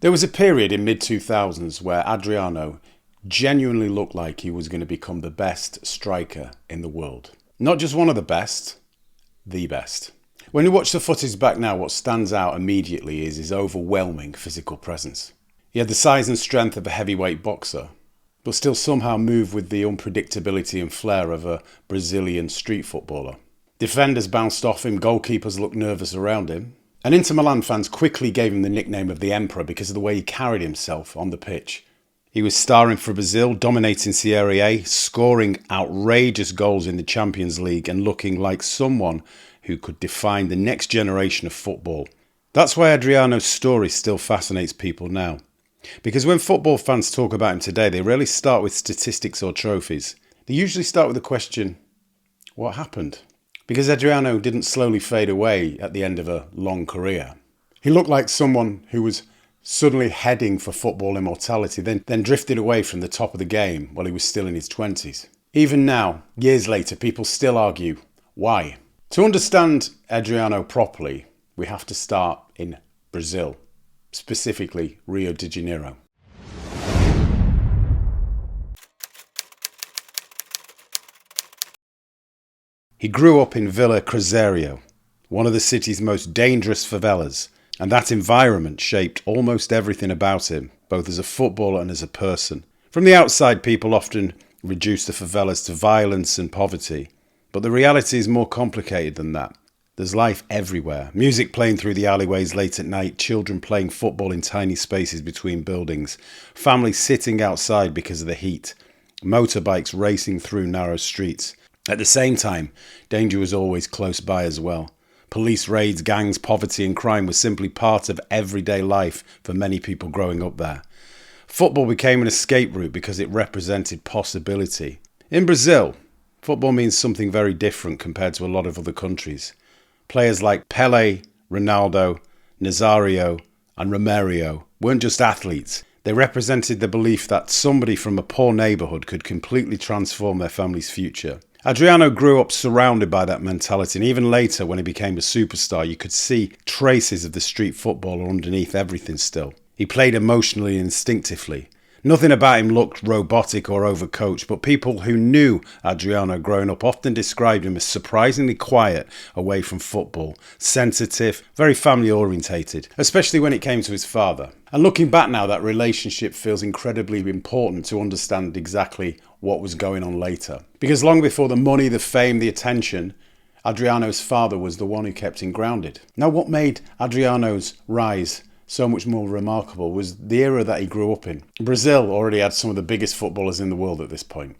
There was a period in mid-2000s where Adriano genuinely looked like he was going to become the best striker in the world. Not just one of the best, the best. When you watch the footage back now, what stands out immediately is his overwhelming physical presence. He had the size and strength of a heavyweight boxer, but still somehow moved with the unpredictability and flair of a Brazilian street footballer. Defenders bounced off him, goalkeepers looked nervous around him, and Inter Milan fans quickly gave him the nickname of the Emperor because of the way he carried himself on the pitch. He was starring for Brazil, dominating Serie A, scoring outrageous goals in the Champions League and looking like someone who could define the next generation of football. That's why Adriano's story still fascinates people now. Because when football fans talk about him today, they rarely start with statistics or trophies. They usually start with the question, what happened? Because Adriano didn't slowly fade away at the end of a long career. He looked like someone who was suddenly heading for football immortality, then drifted away from the top of the game while he was still in his 20s. Even now, years later, people still argue, why? To understand Adriano properly, we have to start in Brazil, specifically Rio de Janeiro. He grew up in Vila Cruzeiro, one of the city's most dangerous favelas, and that environment shaped almost everything about him, both as a footballer and as a person. From the outside, people often reduce the favelas to violence and poverty, but the reality is more complicated than that. There's life everywhere. Music playing through the alleyways late at night, children playing football in tiny spaces between buildings, families sitting outside because of the heat, motorbikes racing through narrow streets. At the same time, danger was always close by as well. Police raids, gangs, poverty and crime were simply part of everyday life for many people growing up there. Football became an escape route because it represented possibility. In Brazil, football means something very different compared to a lot of other countries. Players like Pelé, Ronaldo, Nazário and Romário weren't just athletes. They represented the belief that somebody from a poor neighbourhood could completely transform their family's future. Adriano grew up surrounded by that mentality, and even later when he became a superstar, you could see traces of the street footballer underneath everything still. He played emotionally and instinctively. Nothing about him looked robotic or overcoached, but people who knew Adriano growing up often described him as surprisingly quiet away from football, sensitive, very family orientated, especially when it came to his father. And looking back now, that relationship feels incredibly important to understand exactly what was going on later. Because long before the money, the fame, the attention, Adriano's father was the one who kept him grounded. Now, what made Adriano's rise so much more remarkable was the era that he grew up in. Brazil already had some of the biggest footballers in the world at this point.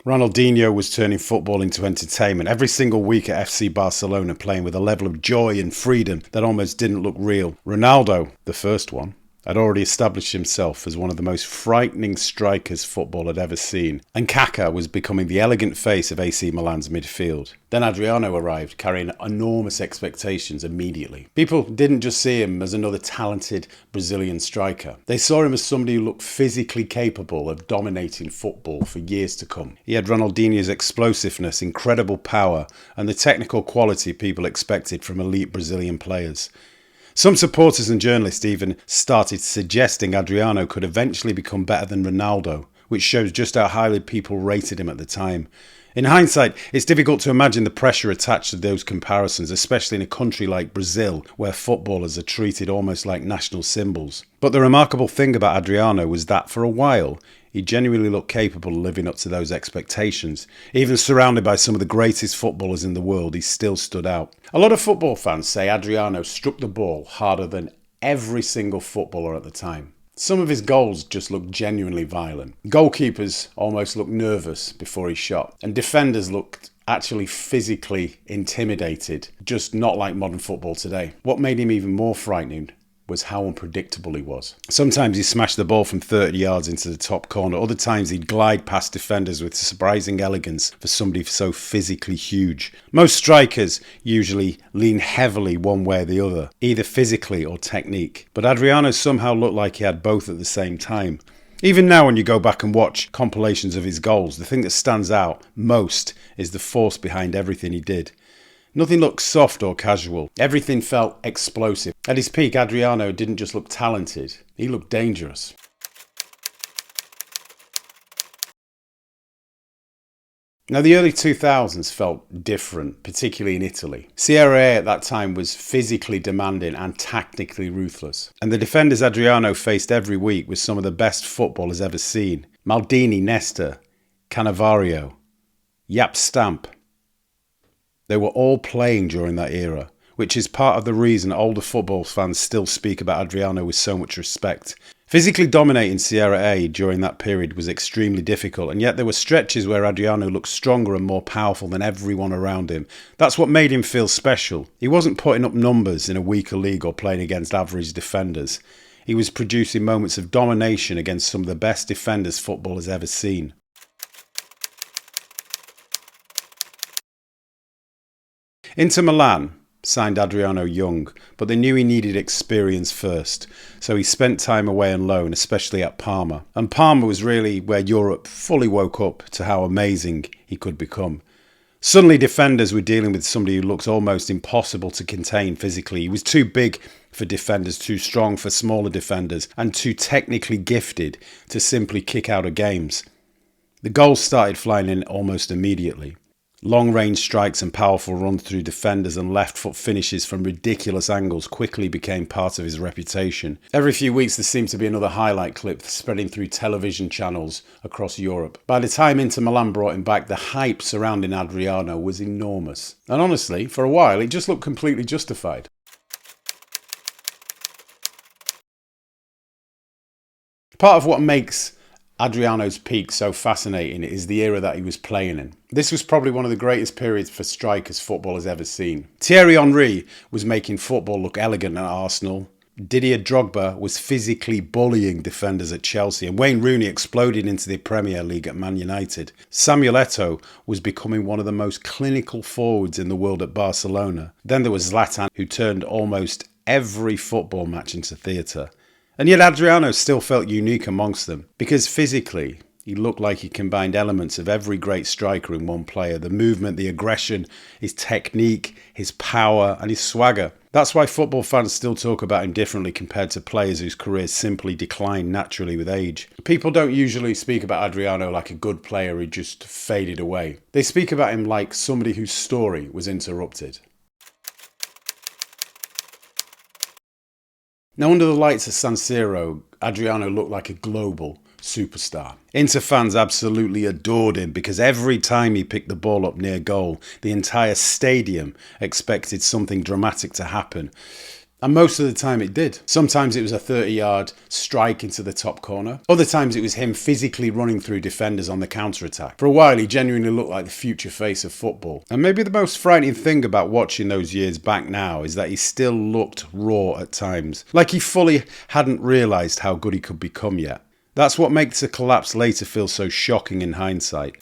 Ronaldinho was turning football into entertainment every single week at FC Barcelona, playing with a level of joy and freedom that almost didn't look real. Ronaldo, the first one, had already established himself as one of the most frightening strikers football had ever seen, and Kaká was becoming the elegant face of AC Milan's midfield. Then Adriano arrived, carrying enormous expectations immediately. People didn't just see him as another talented Brazilian striker. They saw him as somebody who looked physically capable of dominating football for years to come. He had Ronaldinho's explosiveness, incredible power, and the technical quality people expected from elite Brazilian players. Some supporters and journalists even started suggesting Adriano could eventually become better than Ronaldo, which shows just how highly people rated him at the time. In hindsight, it's difficult to imagine the pressure attached to those comparisons, especially in a country like Brazil, where footballers are treated almost like national symbols. But the remarkable thing about Adriano was that for a while, he genuinely looked capable of living up to those expectations. Even surrounded by some of the greatest footballers in the world, he still stood out. A lot of football fans say Adriano struck the ball harder than every single footballer at the time. Some of his goals just looked genuinely violent. Goalkeepers almost looked nervous before he shot, and defenders looked actually physically intimidated, just not like modern football today. What made him even more frightening was how unpredictable he was. Sometimes he smashed the ball from 30 yards into the top corner. Other times he'd glide past defenders with surprising elegance for somebody so physically huge. Most strikers usually lean heavily one way or the other, either physically or technique. But Adriano somehow looked like he had both at the same time. Even now when you go back and watch compilations of his goals, the thing that stands out most is the force behind everything he did. Nothing looked soft or casual. Everything felt explosive. At his peak, Adriano didn't just look talented, he looked dangerous. Now, the early 2000s felt different, particularly in Italy. Serie A at that time was physically demanding and tactically ruthless. And the defenders Adriano faced every week were some of the best footballers ever seen. Maldini, Nesta, Cannavaro, Jaap Stamp. They were all playing during that era, which is part of the reason older football fans still speak about Adriano with so much respect. Physically dominating Serie A during that period was extremely difficult, and yet there were stretches where Adriano looked stronger and more powerful than everyone around him. That's what made him feel special. He wasn't putting up numbers in a weaker league or playing against average defenders. He was producing moments of domination against some of the best defenders football has ever seen. Inter Milan signed Adriano young, but they knew he needed experience first, so he spent time away on loan, especially at Parma. And Parma was really where Europe fully woke up to how amazing he could become. Suddenly defenders were dealing with somebody who looked almost impossible to contain physically. He was too big for defenders, too strong for smaller defenders, and too technically gifted to simply kick out of games. The goals started flying in almost immediately. Long-range strikes and powerful runs through defenders and left-foot finishes from ridiculous angles quickly became part of his reputation. Every few weeks there seemed to be another highlight clip spreading through television channels across Europe. By the time Inter Milan brought him back, the hype surrounding Adriano was enormous. And honestly, for a while, it just looked completely justified. Part of what makes Adriano's peak so fascinating is the era that he was playing in. This was probably one of the greatest periods for strikers football has ever seen. Thierry Henry was making football look elegant at Arsenal. Didier Drogba was physically bullying defenders at Chelsea, and Wayne Rooney exploded into the Premier League at Man United. Samuel Eto'o was becoming one of the most clinical forwards in the world at Barcelona. Then there was Zlatan, who turned almost every football match into theatre. And yet Adriano still felt unique amongst them, because physically he looked like he combined elements of every great striker in one player. The movement, the aggression, his technique, his power and his swagger. That's why football fans still talk about him differently compared to players whose careers simply decline naturally with age. People don't usually speak about Adriano like a good player who just faded away. They speak about him like somebody whose story was interrupted. Now, under the lights of San Siro, Adriano looked like a global superstar. Inter fans absolutely adored him because every time he picked the ball up near goal, the entire stadium expected something dramatic to happen. And most of the time it did. Sometimes it was a 30-yard strike into the top corner. Other times it was him physically running through defenders on the counter-attack. For a while he genuinely looked like the future face of football. And maybe the most frightening thing about watching those years back now is that he still looked raw at times. Like he fully hadn't realised how good he could become yet. That's what makes the collapse later feel so shocking in hindsight.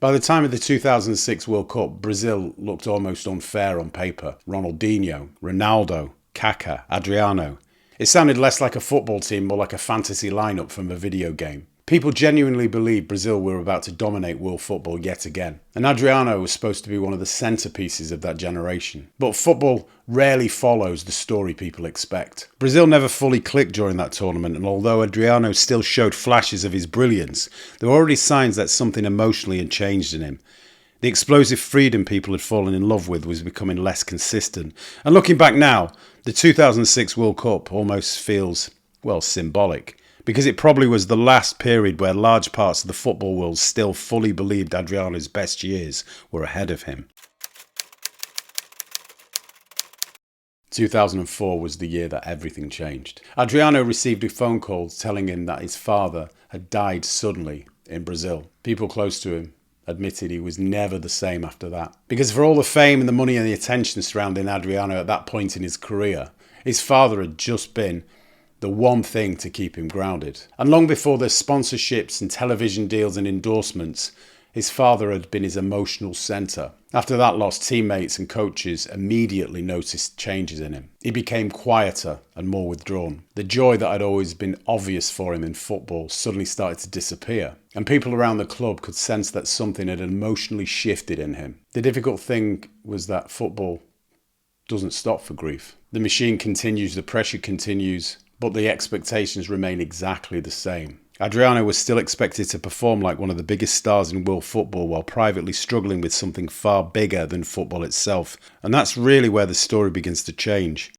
By the time of the 2006 World Cup, Brazil looked almost unfair on paper. Ronaldinho, Ronaldo, Kaká, Adriano. It sounded less like a football team, more like a fantasy lineup from a video game. People genuinely believed Brazil were about to dominate world football yet again. And Adriano was supposed to be one of the centerpieces of that generation. But football rarely follows the story people expect. Brazil never fully clicked during that tournament, and although Adriano still showed flashes of his brilliance, there were already signs that something emotionally had changed in him. The explosive freedom people had fallen in love with was becoming less consistent. And looking back now, the 2006 World Cup almost feels, well, symbolic. Because it probably was the last period where large parts of the football world still fully believed Adriano's best years were ahead of him. 2004 was the year that everything changed. Adriano received a phone call telling him that his father had died suddenly in Brazil. People close to him admitted he was never the same after that. Because for all the fame and the money and the attention surrounding Adriano at that point in his career, his father had just been the one thing to keep him grounded. And long before the sponsorships and television deals and endorsements, His father had been his emotional centre. After that loss, teammates and coaches immediately noticed changes in him. He became quieter and more withdrawn. The joy that had always been obvious for him in football suddenly started to disappear, and people around the club could sense that something had emotionally shifted in him. The difficult thing was that football doesn't stop for grief. The machine continues, the pressure continues, but the expectations remain exactly the same. Adriano was still expected to perform like one of the biggest stars in world football while privately struggling with something far bigger than football itself. And that's really where the story begins to change.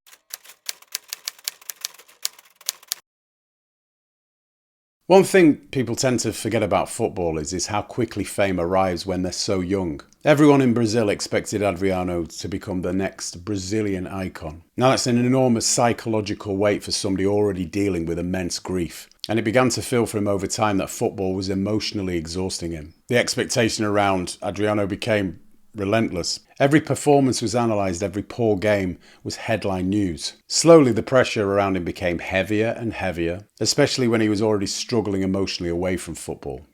One thing people tend to forget about footballers is how quickly fame arrives when they're so young. Everyone in Brazil expected Adriano to become the next Brazilian icon. Now that's an enormous psychological weight for somebody already dealing with immense grief. And it began to feel for him over time that football was emotionally exhausting him. The expectation around Adriano became relentless. Every performance was analysed, every poor game was headline news. Slowly the pressure around him became heavier and heavier, especially when he was already struggling emotionally away from football.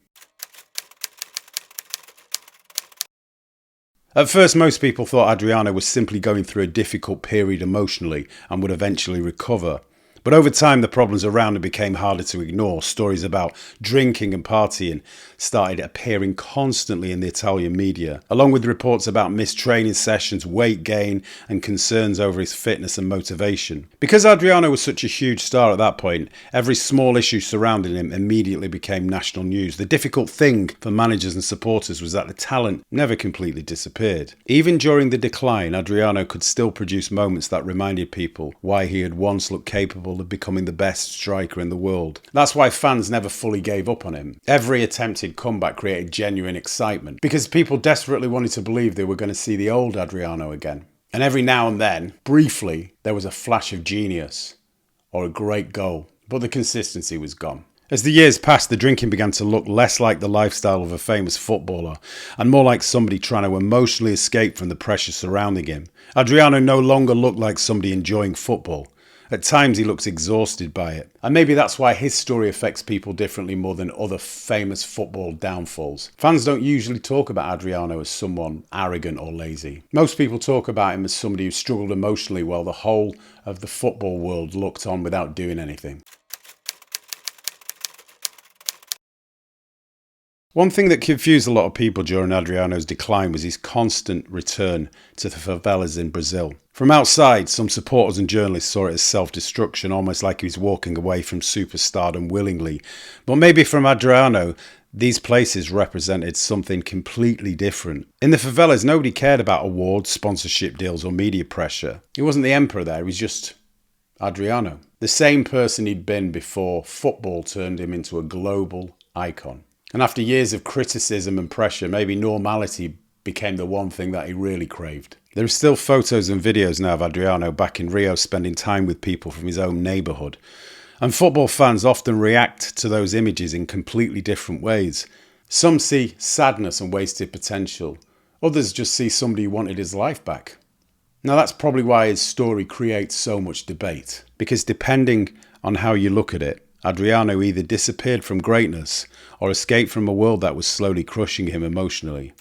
At first, most people thought Adriano was simply going through a difficult period emotionally and would eventually recover. But over time, the problems around him became harder to ignore. Stories about drinking and partying started appearing constantly in the Italian media, along with reports about missed training sessions, weight gain, and concerns over his fitness and motivation. Because Adriano was such a huge star at that point, every small issue surrounding him immediately became national news. The difficult thing for managers and supporters was that the talent never completely disappeared. Even during the decline, Adriano could still produce moments that reminded people why he had once looked capable of becoming the best striker in the world. That's why fans never fully gave up on him. Every attempted comeback created genuine excitement because people desperately wanted to believe they were going to see the old Adriano again. And every now and then, briefly, there was a flash of genius or a great goal, but the consistency was gone. As the years passed, the drinking began to look less like the lifestyle of a famous footballer and more like somebody trying to emotionally escape from the pressure surrounding him. Adriano no longer looked like somebody enjoying football. At times he looks exhausted by it. And maybe that's why his story affects people differently more than other famous football downfalls. Fans don't usually talk about Adriano as someone arrogant or lazy. Most people talk about him as somebody who struggled emotionally while the whole of the football world looked on without doing anything. One thing that confused a lot of people during Adriano's decline was his constant return to the favelas in Brazil. From outside, some supporters and journalists saw it as self-destruction, almost like he was walking away from superstardom willingly. But maybe from Adriano, these places represented something completely different. In the favelas, nobody cared about awards, sponsorship deals or media pressure. He wasn't the emperor there, he was just Adriano. The same person he'd been before football turned him into a global icon. And after years of criticism and pressure, maybe normality became the one thing that he really craved. There are still photos and videos now of Adriano back in Rio spending time with people from his own neighbourhood. And football fans often react to those images in completely different ways. Some see sadness and wasted potential. Others just see somebody who wanted his life back. Now that's probably why his story creates so much debate. Because depending on how you look at it, Adriano either disappeared from greatness or escaped from a world that was slowly crushing him emotionally.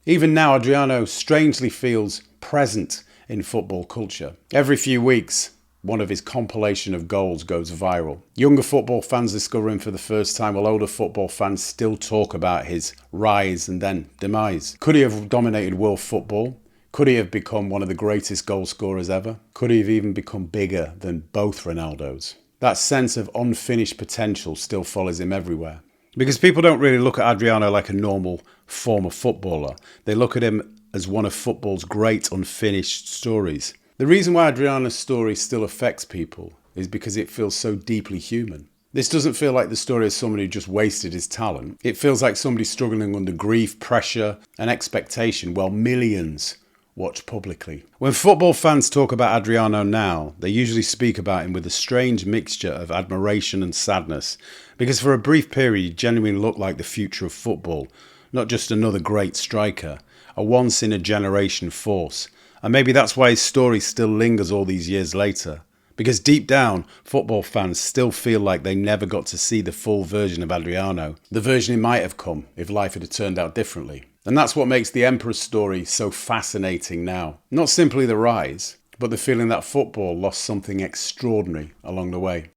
Even now, Adriano strangely feels present in football culture. Every few weeks, one of his compilation of goals goes viral. Younger football fans discover him for the first time, while older football fans still talk about his rise and then demise. Could he have dominated world football? Could he have become one of the greatest goal scorers ever? Could he have even become bigger than both Ronaldos? That sense of unfinished potential still follows him everywhere. Because people don't really look at Adriano like a normal former footballer. They look at him as one of football's great unfinished stories. The reason why Adriano's story still affects people is because it feels so deeply human. This doesn't feel like the story of someone who just wasted his talent. It feels like somebody struggling under grief, pressure and expectation while millions watch publicly. When football fans talk about Adriano now, they usually speak about him with a strange mixture of admiration and sadness, because for a brief period he genuinely looked like the future of football, not just another great striker, a once-in-a-generation force. And maybe that's why his story still lingers all these years later, Because deep down, football fans still feel like they never got to see the full version of Adriano, the version he might have come if life had turned out differently. And that's what makes the Emperor's story so fascinating now. Not simply the rise, but the feeling that football lost something extraordinary along the way.